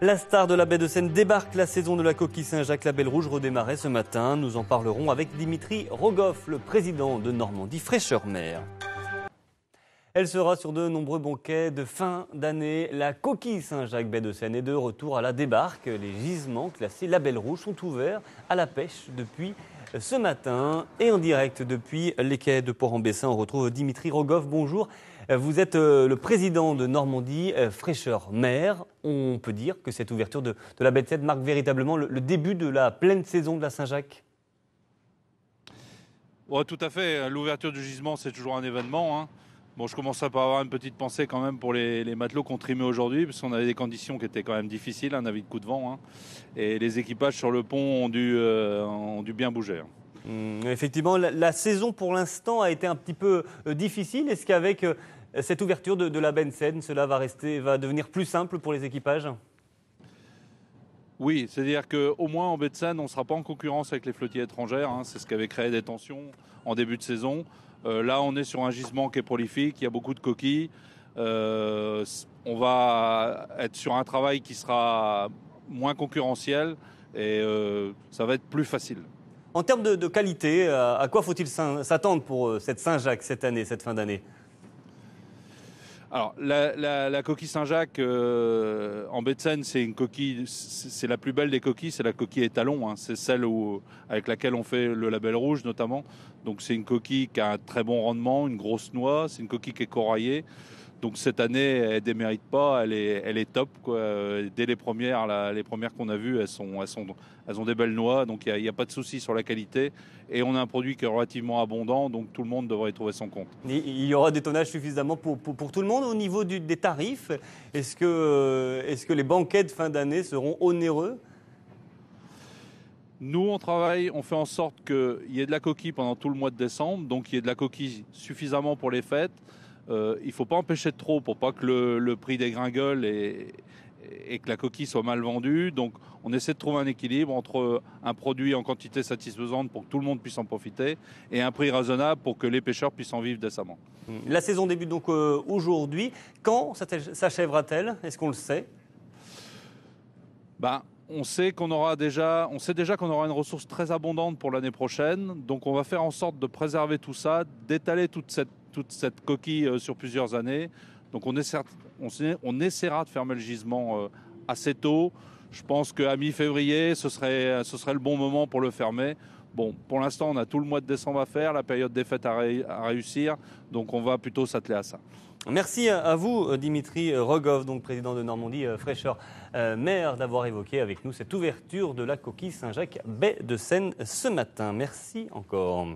La star de la baie de Seine débarque. La saison de la coquille Saint-Jacques, la Belle Rouge, redémarrait ce matin. Nous en parlerons avec Dimitri Rogoff, le président de Normandie Fraîcheur Mer. Elle sera sur de nombreux banquets de fin d'année. La coquille Saint-Jacques baie de Seine est de retour à la débarque. Les gisements classés La Belle Rouge sont ouverts à la pêche depuis ce matin. Et en direct depuis les quais de Port-en-Bessin, on retrouve Dimitri Rogoff. Bonjour. Vous êtes le président de Normandie Fraîcheur Mer. On peut dire que cette ouverture de la baie de Seine marque véritablement le début de la pleine saison de la Saint-Jacques. Ouais, tout à fait. L'ouverture du gisement, c'est toujours un événement. Bon, je commence à avoir une petite pensée quand même pour les matelots qu'on trimait aujourd'hui, parce qu'on avait des conditions qui étaient quand même difficiles, un avis de coup de vent. Et les équipages sur le pont ont dû bien bouger. Effectivement, la saison pour l'instant a été un petit peu difficile. Est-ce qu'avec cette ouverture de la baie de Seine, cela va devenir plus simple pour les équipages ? Oui, c'est-à-dire qu'au moins en baie de Seine, on ne sera pas en concurrence avec les flottilles étrangères. C'est ce qui avait créé des tensions en début de saison. Là, on est sur un gisement qui est prolifique, il y a beaucoup de coquilles. On va être sur un travail qui sera moins concurrentiel et ça va être plus facile. En termes de qualité, à quoi faut-il s'attendre pour cette Saint-Jacques cette année, cette fin d'année ? Alors, la coquille Saint-Jacques en baie de Seine, c'est une coquille, c'est la plus belle des coquilles, c'est la coquille étalon. C'est celle avec laquelle on fait le label rouge notamment. Donc c'est une coquille qui a un très bon rendement, une grosse noix, c'est une coquille qui est coraillée. Donc cette année, elle ne démérite pas, elle est top, quoi. Dès les premières qu'on a vues, elles ont des belles noix, donc il n'y a pas de souci sur la qualité. Et on a un produit qui est relativement abondant, donc tout le monde devrait y trouver son compte. Il y aura des tonnages suffisamment pour tout le monde au niveau des tarifs. Est-ce que les banquets de fin d'année seront onéreux ? Nous, on fait en sorte qu'il y ait de la coquille pendant tout le mois de décembre, donc il y ait de la coquille suffisamment pour les fêtes. Il ne faut pas empêcher de trop pour pas que le prix dégringole et que la coquille soit mal vendue. Donc on essaie de trouver un équilibre entre un produit en quantité satisfaisante pour que tout le monde puisse en profiter et un prix raisonnable pour que les pêcheurs puissent en vivre décemment. La saison débute donc aujourd'hui. Quand s'achèvera-t-elle ? Est-ce qu'on le sait ? On sait déjà qu'on aura une ressource très abondante pour l'année prochaine. Donc on va faire en sorte de préserver tout ça, d'étaler toute cette coquille sur plusieurs années. Donc on essaiera de fermer le gisement assez tôt. Je pense qu'à mi-février, ce serait le bon moment pour le fermer. Bon, pour l'instant, on a tout le mois de décembre à faire, la période des fêtes à réussir. Donc on va plutôt s'atteler à ça. Merci à vous, Dimitri Rogoff, donc président de Normandie Fraîcheur Mer, d'avoir évoqué avec nous cette ouverture de la coquille Saint-Jacques baie de Seine ce matin. Merci encore.